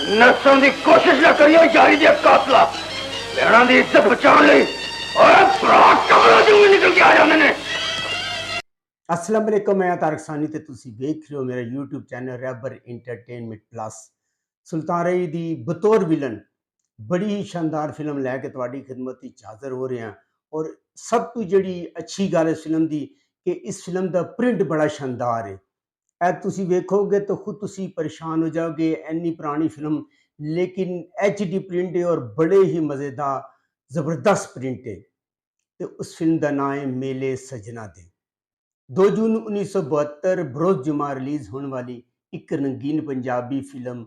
नसण की कोशिश ना करियो यारी दे कातला भैणा दी इज्जत बचाने लई और भरा कमरा चों निकल के आ जांदे ने। अस्सलाम वालेकुम, मैं तारक सानी ते तुसी देख रहे हो मेरा यूट्यूब चैनल रैबर इंटरटेनमेंट प्लस। सुल्तान रई दी बतौर विलन बड़ी ही शानदार फिल्म लैके तुहाडी खिदमत विच हाज़र हो रहे हैं। और सब तो जिहड़ी अच्छी गल इस फिल्म दी कि इस फिल्म दा प्रिंट बड़ा शानदार है। ऐ तुसी वेखोगे तो खुद तुसी परेशान हो जाओगे, इन्नी पुरानी फिल्म लेकिन HD प्रिंट है और बड़े ही मज़ेदार ज़बरदस्त प्रिंट है। तो उस फिल्म का नाम है मेले सजना दे। 2 जून 1972 बरोज़ जुमा रिलीज़ होने वाली एक रंगीन पंजाबी फिल्म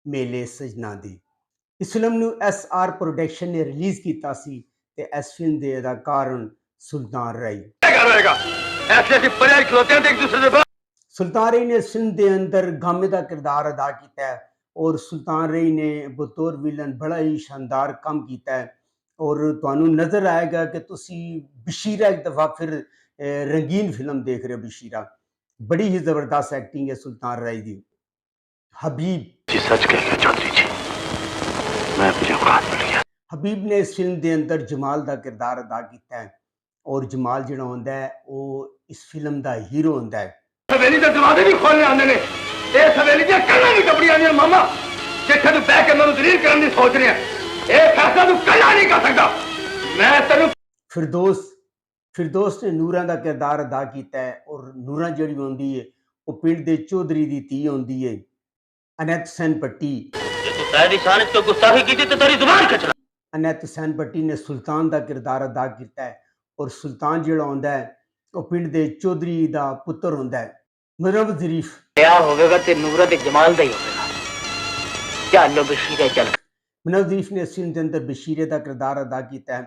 मेले सजना दी। इस फिल्म ਨੂੰ SR प्रोडक्शन ने रिलीज़ ਕੀਤਾ ਸੀ ਤੇ ਇਸ ਫਿਲਮ ਦੇ ਅਦਾਕਾਰ ਹਨ ਸੁਲਤਾਨ ਰਈ। सुल्तान रई ने इस फिल्म के अंदर गामे का किरदार अदा किया है और सुल्तान रई ने बतौर विलन बड़ा ही शानदार काम किया है। और तुहानू नज़र आएगा कि तुसी बशीरा एक दफ़ा फिर रंगीन फिल्म देख रहे हो। बशीरा बड़ी ही ज़बरदस्त एक्टिंग है सुल्तान रई की। हबीब जी सच कह रहे चौधरी जी, मैं अपनी औकात भूल गया। हबीब ने इस फिल्म के अंदर जमाल का किरदार अदा किया है और जमाल जिहड़ा होंदा है वो इस फिल्म का हीरो होंदा है। हवेली दे दरवाजे भी खोलने आंदे ने, इस हवेली दी कंधां भी टपड़ियां ने मामा, जिथे तू बैठ के मैनूं दलील करन दी सोच रहा है, ये फैसला तू कल्ला नहीं कर सकदा। मैं तैनूं फिरदौस ने नूरा का किरदार अदा किया है और नूरा जिहड़ी होंदी है वो पिंड दे चौधरी दी धी होंदी है अनैत हुसैन भट्टी। जे तू सैयद शान च गुस्ताखी कीती ते तेरी जुबान खिंचना। अनैत हुसैन भट्टी ने सुल्तान का किरदार अदा किया है और सुल्तान जिहड़ा होंदा है वो पिंड दे चौधरी दा पुत्र होंदा है। मुनव्वर ज़रीफ क्या होवेगा ते नूरा ते जमाल दा ही होवेगा। चलो बशीरे चल। मुनव्वर ज़रीफ ने इस फिल्म के अंदर बशीरे का किरदार अदा किया है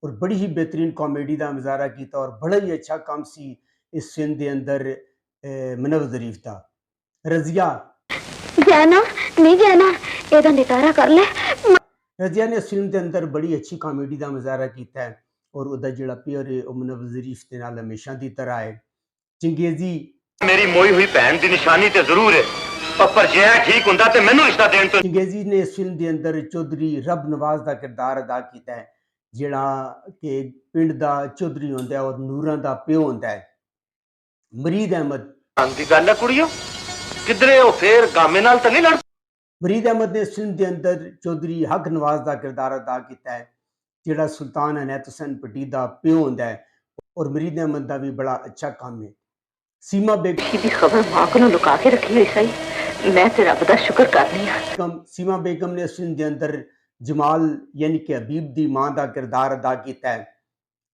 और बड़ी ही बेहतरीन कॉमेडी का मुजाहरा किया और बड़ा ही अच्छा काम सी इस फिल्म के अंदर मुनव्वर ज़रीफ का। रज़िया जाना नहीं जाना एदा नितारा कर ले। रज़िया ने इस फिल्म के अंदर बड़ी अच्छी कॉमेडी का मुजाहरा किया है और उसका जिहड़ा पेयर है वो मुनव्वर ज़रीफ के नाल हमेशा की तरह है। चंगेज़ी मेरी मोई हुई भैन की निशानी ते जरूर है, पर जे ठीक हुंदा ते मैनूं रिश्ता देण तो। चंगेज़ी ने इस फिल्म के अंदर चौधरी रब नवाज का किरदार अदा किया है जिहड़ा कि पिंड का चौधरी होंदा है और नूरा का प्यो होंदा है। मरीद अहमद दी गल है कुड़ियो, किधरे हो फिर गामे नाल तो नहीं लड़। मरीद अहमद ने इस फिल्म के अंदर चौधरी हक नवाज का किरदार अदा किया है जिहड़ा सुल्तान अनैत हुसैन भट्टी का प्यो होंदा है और मरीद अहमद का भी बड़ा अच्छा काम है। सीमा बेगम की खबर मां को लुका के रखी हुई सही, मैं ते रब दा शुक्र करनी हां। सीमा बेगम ने इस फिल्म के अंदर जमाल यानी कि हबीब दी मां का किरदार अदा किया है।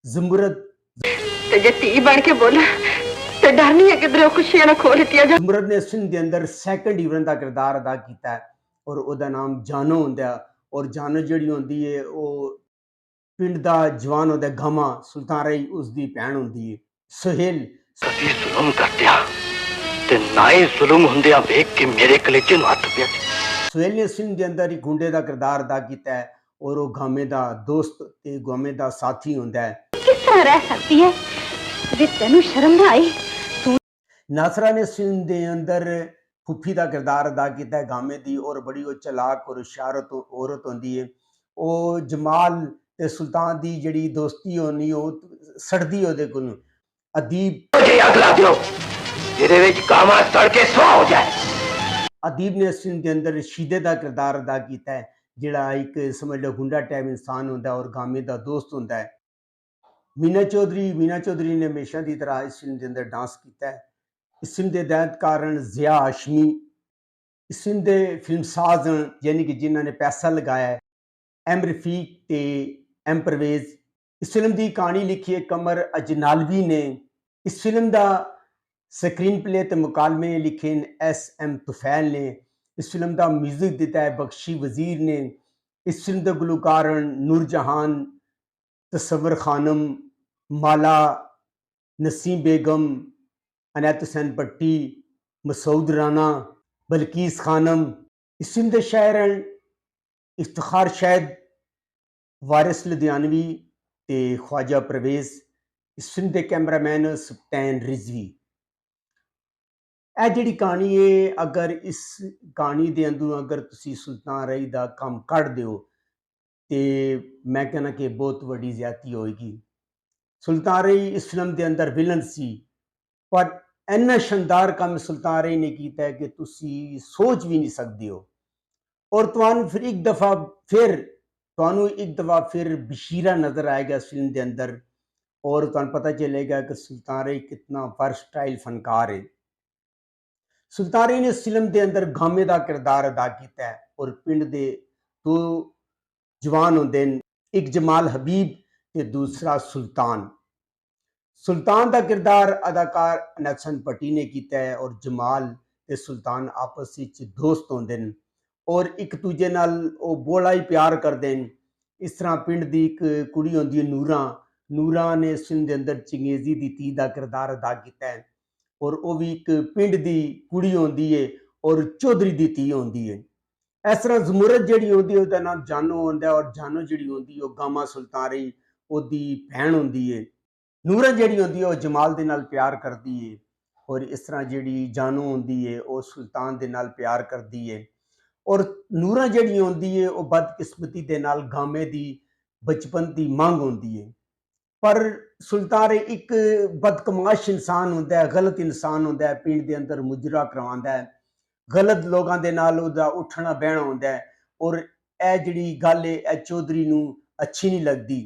ज़मुरद ते जे धी बन के बोला ते डर नहीं है किधरे खुशियां ना खो लिया जा। ज़मुरद ने इस फिल्म के अंदर सेकंड हीरोइन का किरदार अदा किया है और उसका नाम जानो होंदा है और जानो जिहड़ी होंदी है वो पिंड का जवान होंदा है गामा, सुल्तान रई उसकी भैन होंदी है। सुहेल कभी जुल्म करदिया ते ना ही जुल्म हुंदिया वेख के मेरे कलेजे नूं हत्थ पिया। सुहेल ने इस फिल्म के अंदर एक गुंडे का किरदार अदा किया है और वो गामे का दोस्त ते गामे का साथी होंदा है। किस तरह रह सकती है जे तेनू शर्म ना आई। नासरा ने इस फिल्म के अंदर फुफी का किरदार अदा किया है गामे की और बड़ी वो चलाक और हुशियार औरत होंदी है। वो जमाल ते सुल्तान की जिहड़ी दोस्ती होनी वो सड़दी ओहदे कोलों। अदीब मुझे अग ला दियो जिहदे विच कामा सड़ के सुआह हो जाए। अदीब ने इस फिल्म के अंदर शीदे का किरदार अदा किया है जिहड़ा एक समझ लो गुंडा टाइप इंसान होंदा है और गामे का दोस्त होंदा है। मीना चौधरी ने हमेशा की तरह इस फिल्म के अंदर डांस किया है। इस फिल्म के हिदायतकार ज़िया हाशमी। इस फिल्म के फिल्मसाज यानी कि जिन्होंने पैसा लगाया है एम रफीक ते एम परवेज़। इस फिल्म की कहानी लिखी है कमर अजनालवी ने। इस फिल्म का स्क्रीन प्ले ते मुकालमे लिखे SM तुफैल ने। इस फिल्म का म्यूजिक दिता है बख्शी वजीर ने। इस फिल्म के गुलकार नूरजहान, तसव्वुर खानम, माला, नसीम बेगम, अनैत हुसैन भट्टी, मसूद राना, बल्कीस खानम। इस फिल्म के शायर हैं इफ्तिखार शैद, वारिस लुधियानवी ते ख्वाजा परवेज़। इस फिल्म के कैमरामैन सुल्तान रिजवी। ਇਹ ਜਿਹੜੀ ਕਹਾਣੀ ਹੈ, ਅਗਰ ਇਸ ਕਹਾਣੀ ਦੇ ਅੰਦਰੋਂ ਅਗਰ ਤੁਸੀਂ ਸੁਲਤਾਨ ਰਈ ਦਾ ਕੰਮ ਕੱਢ ਦਿਓ ਤੇ ਮੈਂ ਕਹਿੰਦਾ ਕਿ ਬਹੁਤ ਵੱਡੀ ਜ਼ਿਆਦਤੀ ਹੋਏਗੀ। ਸੁਲਤਾਨ ਰਈ ਇਸ ਫਿਲਮ ਦੇ ਅੰਦਰ ਵਿਲਨ ਸੀ, ਪਰ ਇੰਨਾ ਸ਼ਾਨਦਾਰ ਕੰਮ ਸੁਲਤਾਨ ਰਈ ਨੇ ਕੀਤਾ ਹੈ ਕਿ ਤੁਸੀਂ ਸੋਚ ਵੀ ਨਹੀਂ ਸਕਦੇ ਹੋ। ਔਰ ਤੁਹਾਨੂੰ ਫਿਰ ਇੱਕ ਦਫਾ ਫਿਰ ਬਸ਼ੀਰਾ ਨਜ਼ਰ ਆਏਗਾ ਇਸ ਫਿਲਮ ਦੇ ਅੰਦਰ, ਔਰ ਤੁਹਾਨੂੰ ਪਤਾ ਚलेगा कि सुल्तान रई कितना वर्सटाइल फनकार है। सुल्तान रई ने इस फिल्म के अंदर गामे का किरदार अदा किया है, और पिंड के दो जवान होंगे, एक जमाल हबीब ते दूसरा सुल्तान। सुल्तान का किरदार अदाकार अनसन भट्टी ने किया है, और जमाल ते सुल्तान आपस में दोस्त होंगे और एक दूजे नाल वो बड़ा ही प्यार करते हैं। इस तरह पिंड की एक कुड़ी होंदी है नूरा ने इस फिल्म के अंदर चंगेजी की धी का किरदार अदा किया है, और वो भी एक पिंड की कुड़ी होंदी है और चौधरी की धी होंदी है। इस तरह जमुरत जी होंदी है उसका नाम जानो होंदा है, और जानो जी होंदी है गामा सुल्तान रई ओदी भैन होंदी है। नूरा जी होंदी है वो जमाल दे नाल प्यार करती है, और इस तरह जी जानो होंदी है वो सुल्तान दे नाल प्यार करती है। और नूरा जी होंदी है वो बदकिस्मती दे नाल गामे की बचपन की मंग होंदी है। पर सुल्तान रई एक बदकमाश इंसान होंदा है, गलत इंसान होंदा है, पिंड के अंदर मुजरा करवांदा है, गलत लोगों के नाल उहदा उठना बहना होंदा है। और यह जिहड़ी गल है यह चौधरी नूं अच्छी नहीं लगती,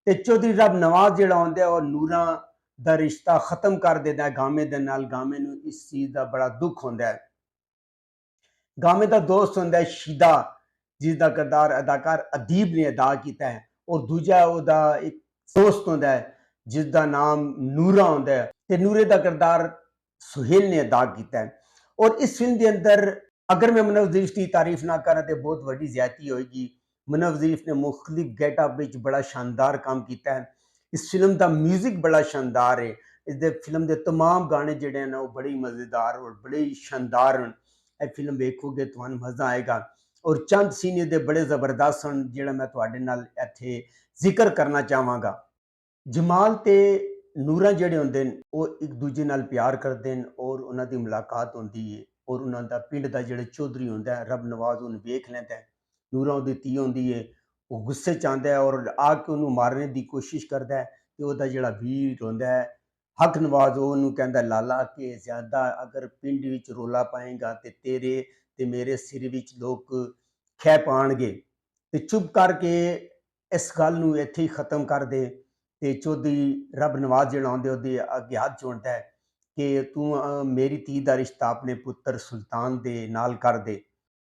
ते चौधरी रब नवाज जिहड़ा होंदा है और नूरा दा रिश्ता खत्म कर देता है गामे दे नाल। गामे नूं इस चीज़ का बड़ा दुख होंदा है। गामे का दोस्त होंदा है शीदा, जिसका किरदार अदाकार अदीब ने अदा किया है, और दूजा उहदा एक दोस्त होंदा है जिसका नाम नूरा होंदा है, ते नूरे का किरदार सुहेल ने अदा किया है। और इस फिल्म के अंदर अगर मैं मनव ज़रीफ की तारीफ ना करा तो बहुत वड्डी ज़्यादती होगी। मनव ज़रीफ ने मुख्तलिफ गेटअप विच बड़ा शानदार काम किया है। इस फिल्म का म्यूजिक बड़ा शानदार है। इस फिल्म के तमाम गाने जिहड़े हैं वो बड़े मज़ेदार और बड़े ही शानदार हैं। यह फिल्म वेखोगे तो मज़ा आएगा, और चंद सीन दे बड़े जबरदस्त हैं जिहड़ा मैं तुहाडे नाल इत्थे जिक्र करना चाहांगा। जमाल ते नूरा जिहड़े होंदे ने वो एक दूजे नाल प्यार करते हैं, और उन्हां दी मुलाकात होंदी है, और उन्हां दा पिंड दा जिहड़ा चौधरी होंदा है रब नवाज उन्हें वेख लैंदा है। नूरा उहदी धी होंदी है, वो गुस्से च आंदा है और आके उन्होंने मारने की कोशिश करता है। तो उहदा जिहड़ा वीर होंदा है हक नवाज वो उन्होंने कहता है लाला कि ज्यादा अगर पिंड विच रोला पाएगा तो तेरे ते मेरे सिर विच लोग खै पाणगे, ते चुप करके इस गल नूं इत्थे ही खत्म कर दे। ते चौधरी रब नवाज जिहड़ा होंदा उहदे अगे हथ जोड़दा है कि तू मेरी धी दा रिश्ता अपने पुत्र सुल्तान दे नाल कर दे।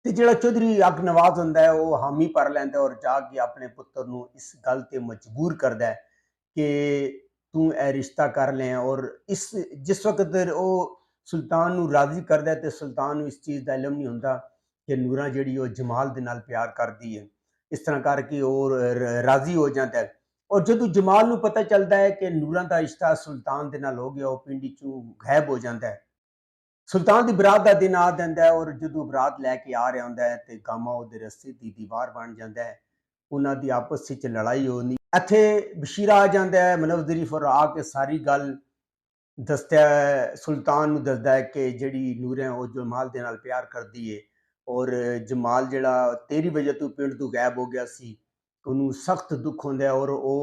ते जिहड़ा चौधरी हक नवाज होंदा है वो हामी भर लैंदा और जाके अपने पुत्र नूं इस गल ते मजबूर करदा है कि तू ए रिश्ता कर लें। और इस जिस वक्त वो सुल्तान नूं राजी करदा है ते सुल्तान नूं इस चीज़ दा इलम नहीं हुंदा कि नूरा जिहड़ी वो जमाल दे नाल प्यार करदी है। इस तरह करके वो राजी हो जाता है। और जदों जमाल नूं पता चलता है कि नूरा का रिश्ता सुल्तान दे नाल हो गया, वो पिंड चों गायब हो जाता है। सुल्तान की बरात का दिन आ जाता है, और जदों बरात लैके आ रहा होंदा है तो गामा उहदे रस्ते की दीवार बन जाता है। उन्हां दी आपस विच लड़ाई होनी, इत्थे बशीरा आ जाता है मनव ज़रीफ और आके सारी गल दसदा है। सुल्तान नूं दसदा है कि जिहड़ी नूर है वो जमाल दे नाल प्यार करदी है, और जमाल जिहड़ा तेरी वजह तो पिंड तो गायब हो गया सी। उन्होंने सख्त दुख होंदा है, और वो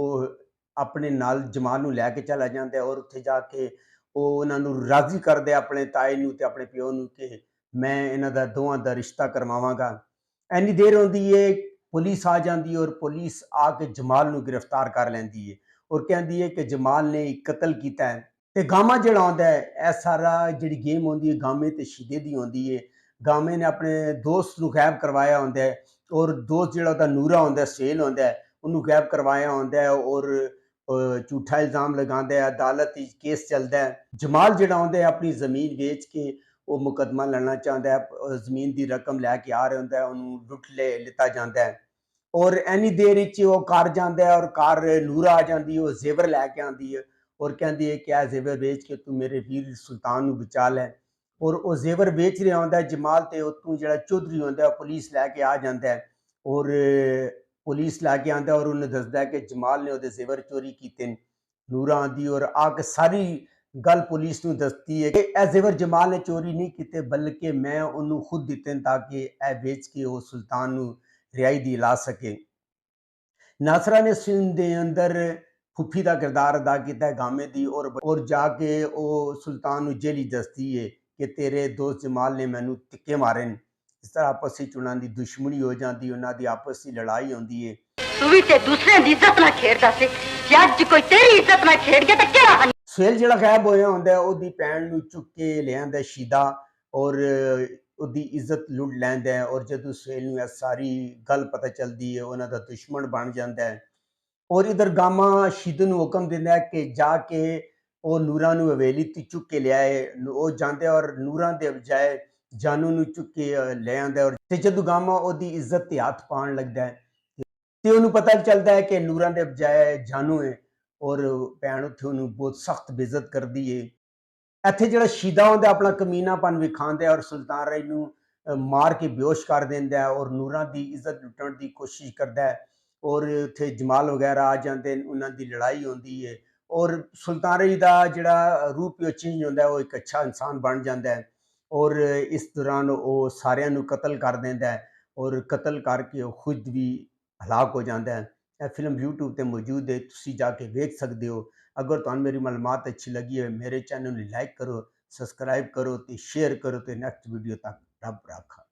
अपने नाल जमाल नूं लैके चला जाता है, और उत्थे जाके वो उन्हां नूं राजी करदे अपने ताए नूं ते अपने प्यो नूं कि मैं इन्हां दा दोवां दा रिश्ता करवावांगा। इन्नी देर होंदी है पुलिस आ जाती है, और पुलिस आके जमाल नूं गिरफ्तार कर लैंदी है और कहती है कि जमाल ने एक कतल किया है। ते गामा जिहड़ा होंदा है यह सारा जिहड़ी गेम होंदी है गामे ते शीदे दी होंदी है। गामे ने अपने दोस्त नूं गायब करवाया होंदा है, और दोस्त जिहड़ा उहदा नूरा होंदा है सुहेल होंदा है उन्होंने गायब करवाया होंदा है, और झूठा इल्जाम लगांदा है। अदालत विच केस चलदा है। जमाल जिहड़ा होंदा है अपनी जमीन बेच के वो मुकदमा लड़ना चाहता है। जमीन की रकम लैके आ रहा होंदा है, उन्होंने लुट लिता जाता है। और इन्नी देर विच वो घर जाता है, और घर नूरा आ जाती है, वो जेवर लैके आती है और कहती है कि आ जेवर बेच के तू मेरे वीर सुल्तान नूं बचा लै। और वो जेवर बेच रहा होंदा है जमाल, ते उत्तों जिहड़ा चौधरी होंदा है पुलिस लैके आ जाता है, और पुलिस लैके आंदा है और उन्हें दसदा है कि जमाल ने उहदे जेवर चोरी कीते। नूरा आंदी और आके सारी ਗੱਲ ਪੁਲਿਸ ਨੂੰ ਦੱਸਦੀ ਹੈ ਕਿ ਇਹ ਜ਼ੇਵਰ ਜਮਾਲ ਨੇ ਚੋਰੀ ਨਹੀਂ ਕੀਤੇ, ਬਲਕਿ ਮੈਂ ਉਹਨੂੰ ਖੁਦ ਦਿੱਤੇ ਨੇ ਤਾਂ ਕਿ ਇਹ ਵੇਚ ਕੇ ਉਹ ਸੁਲਤਾਨ ਨੂੰ ਰਿਹਾਈ ਦਿਲਾ ਸਕੇ। ਨਾਸਰਾ ਨੇ ਸਿੰਧ ਦੇ ਅੰਦਰ ਫੁੱਫੀ ਦਾ ਕਿਰਦਾਰ ਅਦਾ ਕੀਤਾ ਹੈ ਗਾਮੇ ਦੀ, ਔਰ ਜਾ ਕੇ ਉਹ ਸੁਲਤਾਨ ਨੂੰ ਜੇਲੀ ਦੱਸਦੀ ਹੈ ਕਿ ਤੇਰੇ ਦੋਸਤ ਜਮਾਲ ਨੇ ਮੈਨੂੰ ਧੱਕੇ ਮਾਰੇ ਨੇ। ਇਸ ਤਰ੍ਹਾਂ ਆਪਸ ਵਿੱਚ ਉਹਨਾਂ ਦੀ ਦੁਸ਼ਮਣੀ ਹੋ ਜਾਂਦੀ, ਉਹਨਾਂ ਦੀ ਆਪਸ ਦੀ ਲੜਾਈ ਹੁੰਦੀ ਹੈ। ਤੂੰ ਵੀ ਤੇ ਦੂਸਰਿਆਂ ਦੀ ਇੱਜ਼ਤ ਨਾਲ ਖੇਡਦਾ ਸੀ, ਜੇ ਅੱਜ ਕੋਈ ਤੇਰੀ ਇੱਜ਼ਤ ਨਾਲ ਖੇਡ ਗਿਆ ਤਾਂ ਕਿਹੜਾ ਸੁਹੇਲ ਜਿਹੜਾ ਗਾਇਬ ਹੋਇਆ ਹੁੰਦਾ ਉਹਦੀ ਭੈਣ ਨੂੰ ਚੁੱਕ ਕੇ ਲਿਆਂਦਾ ਸ਼ੀਦਾ, ਔਰ ਉਹਦੀ ਇੱਜ਼ਤ ਲੁੱਟ ਲੈਂਦਾ ਹੈ। ਔਰ ਜਦੋਂ ਸੁਹੇਲ ਨੂੰ ਇਹ ਸਾਰੀ ਗੱਲ ਪਤਾ ਚੱਲਦੀ ਹੈ, ਉਹਨਾਂ ਦਾ ਦੁਸ਼ਮਣ ਬਣ ਜਾਂਦਾ ਹੈ। ਔਰ ਇਧਰ ਗਾਮਾ ਸ਼ੀਦੂ ਨੂੰ ਹੁਕਮ ਦਿੰਦਾ ਹੈ ਕਿ ਜਾ ਕੇ ਉਹ ਨੂਰਾਂ ਨੂੰ ਹਵੇਲੀ ਤੇ ਚੁੱਕ ਕੇ ਲਿਆਏ। ਉਹ ਜਾਂਦੇ ਔਰ ਨੂਰਾਂ ਦੇ ਬਜਾਏ ਜਾਨੂ ਨੂੰ ਚੁੱਕ ਕੇ ਲੈ ਆਉਂਦਾ। ਔਰ ਤੇ ਜਦੋਂ ਗਾਮਾ ਉਹਦੀ ਇੱਜ਼ਤ ਤੇ ਹੱਥ ਪਾਉਣ ਲੱਗਦਾ ਹੈ ਤੇ ਉਹਨੂੰ ਪਤਾ ਚੱਲਦਾ ਹੈ ਕਿ ਨੂਰਾਂ ਦੇ ਬਜਾਏ ਜਾਨੂ ਹੈ, ਔਰ ਭੈਣ ਉੱਥੇ ਉਹਨੂੰ ਬਹੁਤ ਸਖਤ ਬੇਇੱਜ਼ਤ ਕਰਦੀ ਹੈ। ਇੱਥੇ ਜਿਹੜਾ ਸ਼ੀਦਾ ਹੁੰਦਾ ਆਪਣਾ ਕਮੀਨਾਪਨ ਵਿਖਾਉਂਦਾ ਔਰ ਸੁਲਤਾਨ ਰਾਏ ਨੂੰ ਮਾਰ ਕੇ ਬੇਹੋਸ਼ ਕਰ ਦਿੰਦਾ ਹੈ, ਔਰ ਨੂਰਾਂ ਦੀ ਇੱਜ਼ਤ ਲੁੱਟਣ ਦੀ ਕੋਸ਼ਿਸ਼ ਕਰਦਾ ਹੈ। ਔਰ ਉੱਥੇ ਜਮਾਲ ਵਗੈਰਾ ਆ ਜਾਂਦੇ ਨੇ, ਉਹਨਾਂ ਦੀ ਲੜਾਈ ਹੁੰਦੀ ਹੈ। ਔਰ ਸੁਲਤਾਨ ਰਾਏ ਦਾ ਜਿਹੜਾ ਰੂਪ ਚੇਂਜ ਹੁੰਦਾ, ਉਹ ਇੱਕ ਅੱਛਾ ਇਨਸਾਨ ਬਣ ਜਾਂਦਾ ਹੈ। ਔਰ ਇਸ ਦੌਰਾਨ ਉਹ ਸਾਰਿਆਂ ਨੂੰ ਕਤਲ ਕਰ ਦਿੰਦਾ ਹੈ, ਔਰ ਕਤਲ ਕਰਕੇ ਉਹ ਖੁਦ ਵੀ ਹਲਾਕ ਹੋ ਜਾਂਦਾ ਹੈ। ਇਹ ਫਿਲਮ YouTube ਤੇ ਮੌਜੂਦ ਹੈ, ਤੁਸੀਂ ਜਾ ਕੇ ਵੇਖ ਸਕਦੇ ਹੋ। ਅਗਰ ਤੁਹਾਨੂੰ ਮੇਰੀ ਮਾਲੂਮਾਤ ਅੱਛੀ ਲੱਗੀ ਹੈ, ਮੇਰੇ ਚੈਨਲ ਨੂੰ ਲਾਈਕ ਕਰੋ, ਸਬਸਕ੍ਰਾइब करो तो शेयर करो। तो नेक्स्ट वीडियो तक रब रखा।